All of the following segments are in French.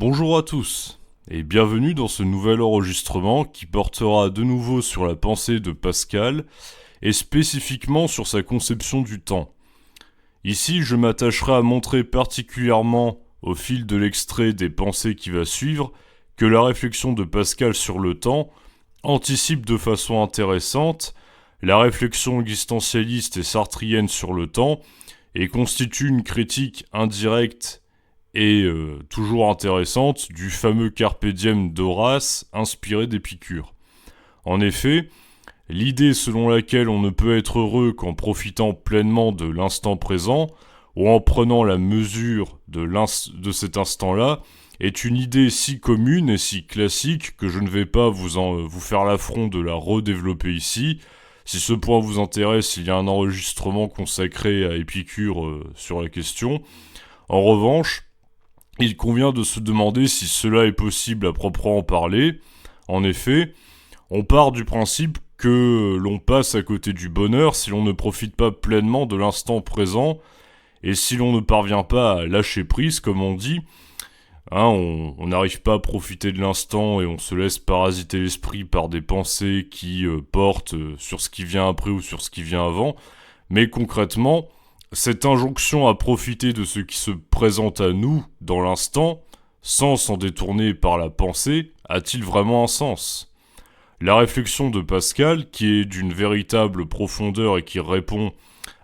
Bonjour à tous, et bienvenue dans ce nouvel enregistrement qui portera de nouveau sur la pensée de Pascal, et spécifiquement sur sa conception du temps. Ici, je m'attacherai à montrer particulièrement, au fil de l'extrait des pensées qui va suivre, que la réflexion de Pascal sur le temps anticipe de façon intéressante la réflexion existentialiste et sartrienne sur le temps, et constitue une critique indirecte et toujours intéressante du fameux Carpe Diem d'Horace inspiré d'Épicure. En effet, l'idée selon laquelle on ne peut être heureux qu'en profitant pleinement de l'instant présent ou en prenant la mesure de cet instant-là est une idée si commune et si classique que je ne vais pas vous faire l'affront de la redévelopper ici. Si ce point vous intéresse, il y a un enregistrement consacré à Épicure sur la question. En revanche, il convient de se demander si cela est possible à proprement parler. En effet, on part du principe que l'on passe à côté du bonheur si l'on ne profite pas pleinement de l'instant présent et si l'on ne parvient pas à lâcher prise, comme on dit. On n'arrive pas à profiter de l'instant et on se laisse parasiter l'esprit par des pensées qui portent sur ce qui vient après ou sur ce qui vient avant. Mais concrètement, cette injonction à profiter de ce qui se présente à nous dans l'instant, sans s'en détourner par la pensée, a-t-il vraiment un sens ? La réflexion de Pascal, qui est d'une véritable profondeur et qui répond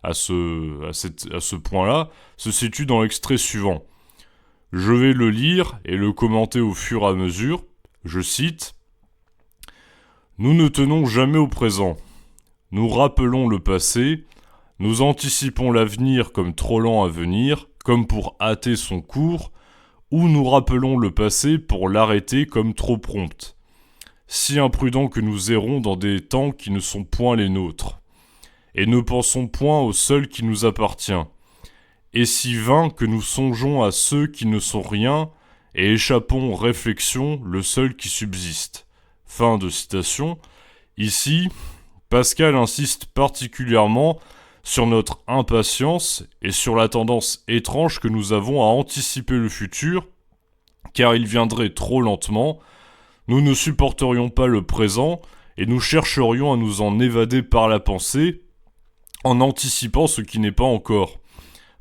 à ce point-là, se situe dans l'extrait suivant. Je vais le lire et le commenter au fur et à mesure. Je cite « Nous ne tenons jamais au présent. Nous rappelons le passé. Nous anticipons l'avenir comme trop lent à venir, comme pour hâter son cours, ou nous rappelons le passé pour l'arrêter comme trop prompt. Si imprudents que nous errons dans des temps qui ne sont point les nôtres, et ne pensons point au seul qui nous appartient, et si vains que nous songeons à ceux qui ne sont rien, et échappons réflexion le seul qui subsiste. » Fin de citation. Ici, Pascal insiste particulièrement sur notre impatience et sur la tendance étrange que nous avons à anticiper le futur, car il viendrait trop lentement, nous ne supporterions pas le présent et nous chercherions à nous en évader par la pensée en anticipant ce qui n'est pas encore.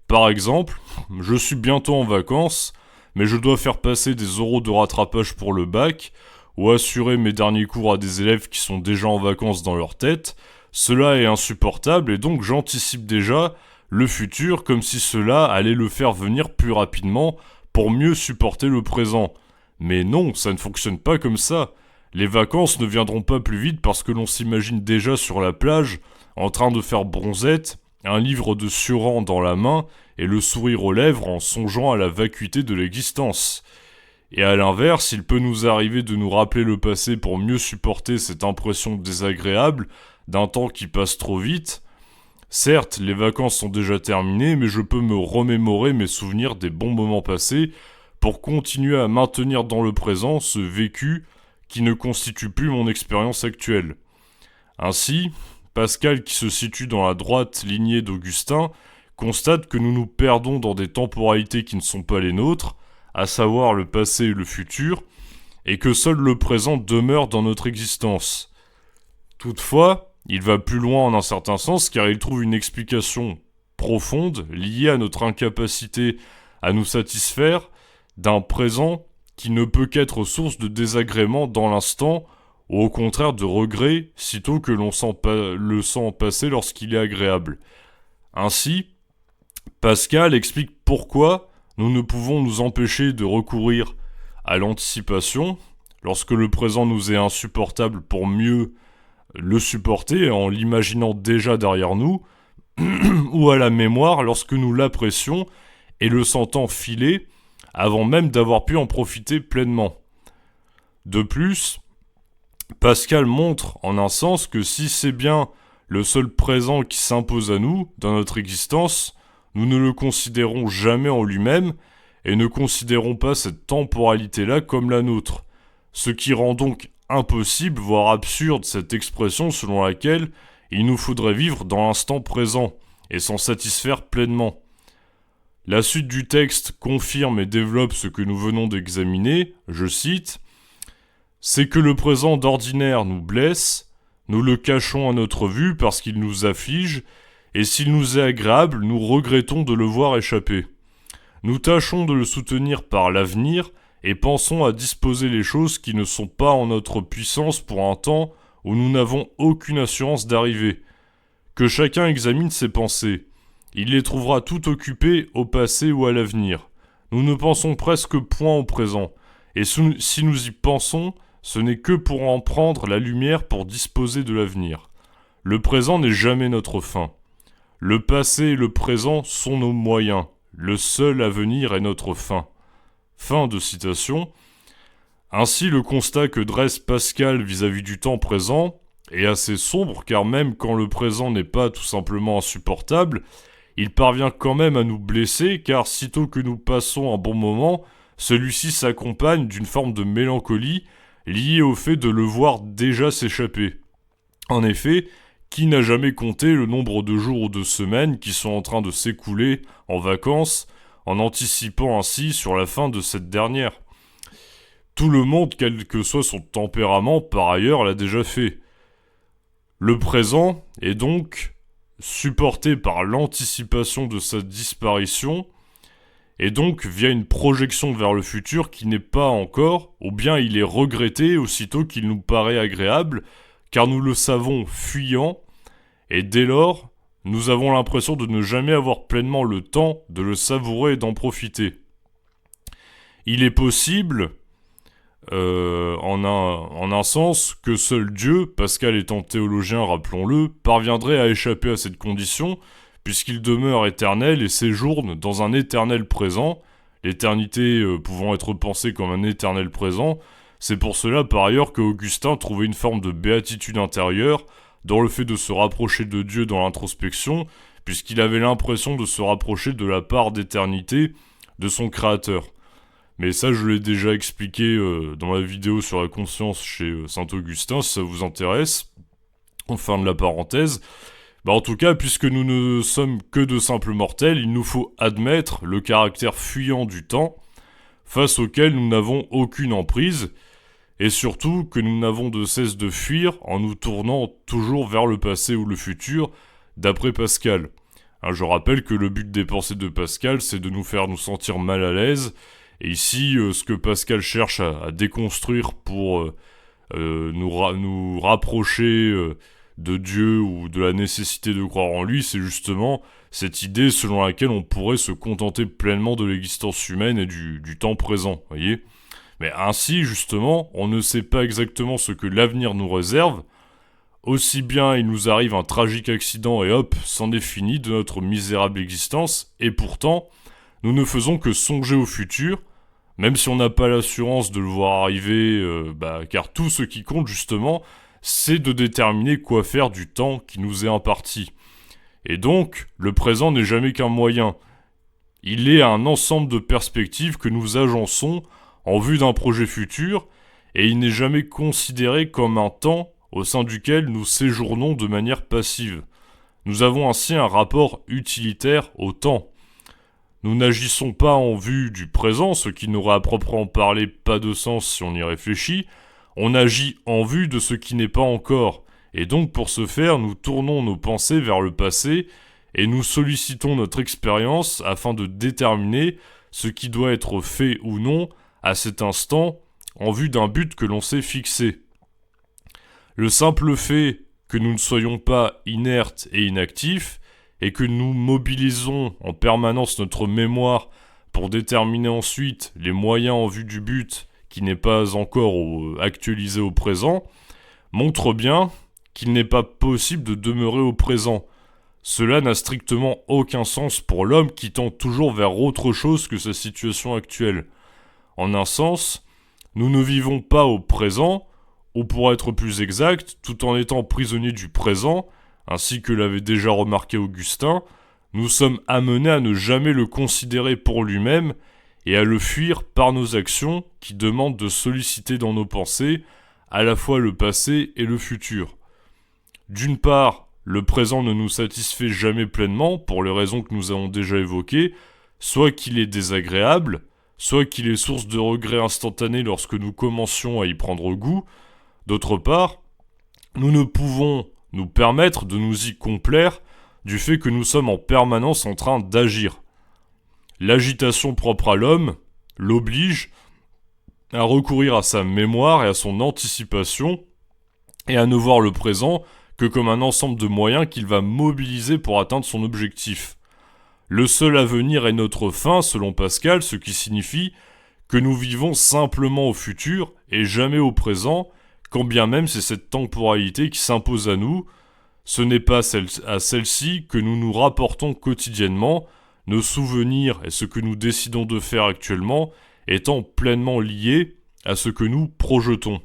Par exemple, je suis bientôt en vacances, mais je dois faire passer des oraux de rattrapage pour le bac, ou assurer mes derniers cours à des élèves qui sont déjà en vacances dans leur tête. Cela est insupportable et donc j'anticipe déjà le futur comme si cela allait le faire venir plus rapidement pour mieux supporter le présent. Mais non, ça ne fonctionne pas comme ça. Les vacances ne viendront pas plus vite parce que l'on s'imagine déjà sur la plage, en train de faire bronzette, un livre de Sioran dans la main et le sourire aux lèvres en songeant à la vacuité de l'existence. Et à l'inverse, il peut nous arriver de nous rappeler le passé pour mieux supporter cette impression désagréable d'un temps qui passe trop vite. Certes, les vacances sont déjà terminées, mais je peux me remémorer mes souvenirs des bons moments passés pour continuer à maintenir dans le présent ce vécu qui ne constitue plus mon expérience actuelle. Ainsi, Pascal, qui se situe dans la droite lignée d'Augustin, constate que nous nous perdons dans des temporalités qui ne sont pas les nôtres, à savoir le passé et le futur, et que seul le présent demeure dans notre existence. Toutefois, il va plus loin en un certain sens car il trouve une explication profonde liée à notre incapacité à nous satisfaire d'un présent qui ne peut qu'être source de désagrément dans l'instant, ou au contraire de regret sitôt que l'on le sent passer lorsqu'il est agréable. Ainsi, Pascal explique pourquoi nous ne pouvons nous empêcher de recourir à l'anticipation lorsque le présent nous est insupportable pour mieux le supporter en l'imaginant déjà derrière nous, ou à la mémoire lorsque nous l'apprécions et le sentant filer avant même d'avoir pu en profiter pleinement. De plus, Pascal montre en un sens que si c'est bien le seul présent qui s'impose à nous dans notre existence, nous ne le considérons jamais en lui-même et ne considérons pas cette temporalité-là comme la nôtre. Ce qui rend donc impossible, voire absurde, cette expression selon laquelle il nous faudrait vivre dans l'instant présent et s'en satisfaire pleinement. La suite du texte confirme et développe ce que nous venons d'examiner, je cite, « C'est que le présent d'ordinaire nous blesse, nous le cachons à notre vue parce qu'il nous afflige, et s'il nous est agréable, nous regrettons de le voir échapper. Nous tâchons de le soutenir par l'avenir, et pensons à disposer les choses qui ne sont pas en notre puissance pour un temps où nous n'avons aucune assurance d'arriver. Que chacun examine ses pensées. Il les trouvera toutes occupées au passé ou à l'avenir. Nous ne pensons presque point au présent, et si nous y pensons, ce n'est que pour en prendre la lumière pour disposer de l'avenir. Le présent n'est jamais notre fin. Le passé et le présent sont nos moyens. Le seul avenir est notre fin. » Fin de citation. Ainsi, le constat que dresse Pascal vis-à-vis du temps présent est assez sombre, car même quand le présent n'est pas tout simplement insupportable, il parvient quand même à nous blesser, car sitôt que nous passons un bon moment, celui-ci s'accompagne d'une forme de mélancolie liée au fait de le voir déjà s'échapper. En effet, qui n'a jamais compté le nombre de jours ou de semaines qui sont en train de s'écouler en vacances, en anticipant ainsi sur la fin de cette dernière. Tout le monde, quel que soit son tempérament, par ailleurs, l'a déjà fait. Le présent est donc supporté par l'anticipation de sa disparition, et donc via une projection vers le futur qui n'est pas encore, ou bien il est regretté aussitôt qu'il nous paraît agréable, car nous le savons fuyant, et dès lors, nous avons l'impression de ne jamais avoir pleinement le temps de le savourer et d'en profiter. Il est possible, en un sens, que seul Dieu, Pascal étant théologien, rappelons-le, parviendrait à échapper à cette condition, puisqu'il demeure éternel et séjourne dans un éternel présent, l'éternité pouvant être pensée comme un éternel présent. C'est pour cela, par ailleurs, qu'Augustin trouvait une forme de béatitude intérieure dans le fait de se rapprocher de Dieu dans l'introspection, puisqu'il avait l'impression de se rapprocher de la part d'éternité de son Créateur. Mais ça, je l'ai déjà expliqué dans ma vidéo sur la conscience chez Saint-Augustin, si ça vous intéresse. En fin de la parenthèse. En tout cas, puisque nous ne sommes que de simples mortels, il nous faut admettre le caractère fuyant du temps, face auquel nous n'avons aucune emprise, et surtout que nous n'avons de cesse de fuir en nous tournant toujours vers le passé ou le futur, d'après Pascal. Je rappelle que le but des pensées de Pascal, c'est de nous faire nous sentir mal à l'aise, et ici, ce que Pascal cherche à déconstruire pour nous rapprocher de Dieu ou de la nécessité de croire en lui, c'est justement cette idée selon laquelle on pourrait se contenter pleinement de l'existence humaine et du temps présent, voyez ? Mais ainsi, justement, on ne sait pas exactement ce que l'avenir nous réserve. Aussi bien il nous arrive un tragique accident et hop, c'en est fini de notre misérable existence, et pourtant, nous ne faisons que songer au futur, même si on n'a pas l'assurance de le voir arriver, car tout ce qui compte justement, c'est de déterminer quoi faire du temps qui nous est imparti. Et donc, le présent n'est jamais qu'un moyen. Il est un ensemble de perspectives que nous agençons en vue d'un projet futur, et il n'est jamais considéré comme un temps au sein duquel nous séjournons de manière passive. Nous avons ainsi un rapport utilitaire au temps. Nous n'agissons pas en vue du présent, ce qui n'aurait à proprement parler pas de sens si on y réfléchit. On agit en vue de ce qui n'est pas encore, et donc pour ce faire, nous tournons nos pensées vers le passé, et nous sollicitons notre expérience afin de déterminer ce qui doit être fait ou non à cet instant, en vue d'un but que l'on s'est fixé. Le simple fait que nous ne soyons pas inertes et inactifs, et que nous mobilisons en permanence notre mémoire pour déterminer ensuite les moyens en vue du but qui n'est pas encore actualisé au présent, montre bien qu'il n'est pas possible de demeurer au présent. Cela n'a strictement aucun sens pour l'homme qui tend toujours vers autre chose que sa situation actuelle. En un sens, nous ne vivons pas au présent, ou pour être plus exact, tout en étant prisonniers du présent, ainsi que l'avait déjà remarqué Augustin, nous sommes amenés à ne jamais le considérer pour lui-même et à le fuir par nos actions qui demandent de solliciter dans nos pensées à la fois le passé et le futur. D'une part, le présent ne nous satisfait jamais pleinement pour les raisons que nous avons déjà évoquées, soit qu'il est désagréable, soit qu'il est source de regrets instantanés lorsque nous commencions à y prendre goût. D'autre part, nous ne pouvons nous permettre de nous y complaire du fait que nous sommes en permanence en train d'agir. L'agitation propre à l'homme l'oblige à recourir à sa mémoire et à son anticipation et à ne voir le présent que comme un ensemble de moyens qu'il va mobiliser pour atteindre son objectif. Le seul avenir est notre fin, selon Pascal, ce qui signifie que nous vivons simplement au futur et jamais au présent, quand bien même c'est cette temporalité qui s'impose à nous. Ce n'est pas à celle-ci que nous nous rapportons quotidiennement, nos souvenirs et ce que nous décidons de faire actuellement étant pleinement liés à ce que nous projetons.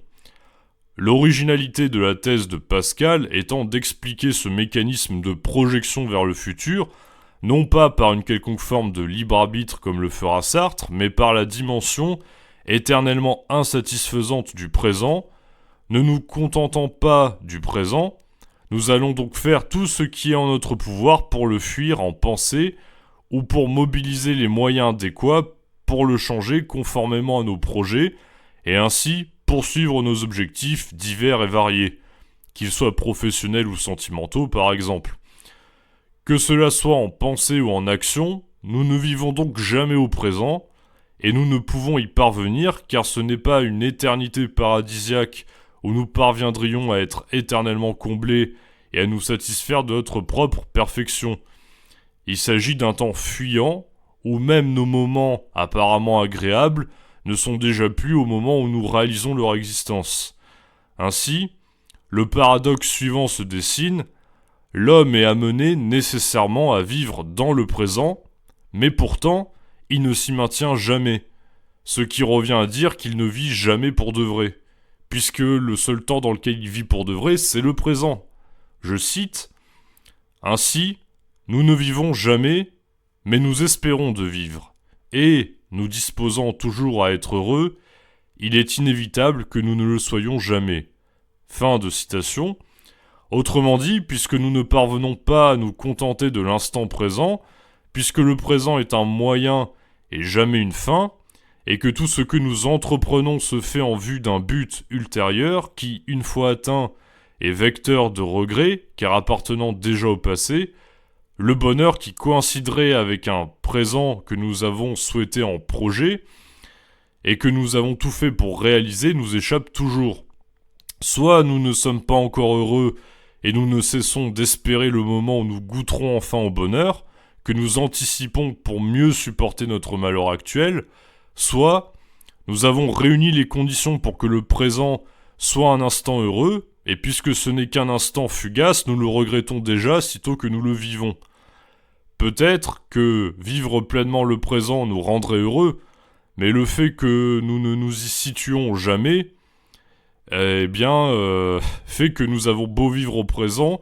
L'originalité de la thèse de Pascal étant d'expliquer ce mécanisme de projection vers le futur, non pas par une quelconque forme de libre arbitre comme le fera Sartre, mais par la dimension éternellement insatisfaisante du présent. Ne nous contentant pas du présent, nous allons donc faire tout ce qui est en notre pouvoir pour le fuir en pensée ou pour mobiliser les moyens adéquats pour le changer conformément à nos projets et ainsi poursuivre nos objectifs divers et variés, qu'ils soient professionnels ou sentimentaux par exemple. Que cela soit en pensée ou en action, nous ne vivons donc jamais au présent et nous ne pouvons y parvenir car ce n'est pas une éternité paradisiaque où nous parviendrions à être éternellement comblés et à nous satisfaire de notre propre perfection. Il s'agit d'un temps fuyant, où même nos moments apparemment agréables ne sont déjà plus au moment où nous réalisons leur existence. Ainsi, le paradoxe suivant se dessine, l'homme est amené nécessairement à vivre dans le présent, mais pourtant, il ne s'y maintient jamais, ce qui revient à dire qu'il ne vit jamais pour de vrai. Puisque le seul temps dans lequel il vit pour de vrai, c'est le présent. Je cite, « Ainsi, nous ne vivons jamais, mais nous espérons de vivre. Et, nous disposant toujours à être heureux, il est inévitable que nous ne le soyons jamais. » Fin de citation. Autrement dit, puisque nous ne parvenons pas à nous contenter de l'instant présent, puisque le présent est un moyen et jamais une fin, et que tout ce que nous entreprenons se fait en vue d'un but ultérieur qui, une fois atteint, est vecteur de regret, car appartenant déjà au passé, le bonheur qui coïnciderait avec un présent que nous avons souhaité en projet, et que nous avons tout fait pour réaliser, nous échappe toujours. Soit nous ne sommes pas encore heureux, et nous ne cessons d'espérer le moment où nous goûterons enfin au bonheur, que nous anticipons pour mieux supporter notre malheur actuel, soit nous avons réuni les conditions pour que le présent soit un instant heureux, et puisque ce n'est qu'un instant fugace, nous le regrettons déjà sitôt que nous le vivons. Peut-être que vivre pleinement le présent nous rendrait heureux, mais le fait que nous ne nous y situons jamais, fait que nous avons beau vivre au présent,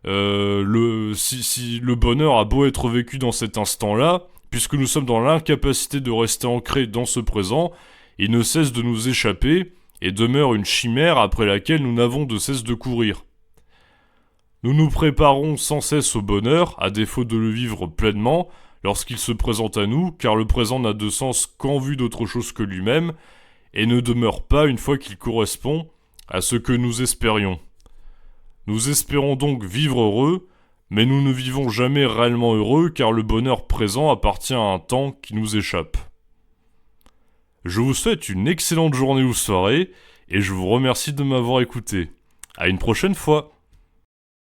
si le bonheur a beau être vécu dans cet instant-là, puisque nous sommes dans l'incapacité de rester ancrés dans ce présent, il ne cesse de nous échapper et demeure une chimère après laquelle nous n'avons de cesse de courir. Nous nous préparons sans cesse au bonheur, à défaut de le vivre pleinement, lorsqu'il se présente à nous, car le présent n'a de sens qu'en vue d'autre chose que lui-même, et ne demeure pas une fois qu'il correspond à ce que nous espérions. Nous espérons donc vivre heureux, mais nous ne vivons jamais réellement heureux car le bonheur présent appartient à un temps qui nous échappe. Je vous souhaite une excellente journée ou soirée et je vous remercie de m'avoir écouté. À une prochaine fois.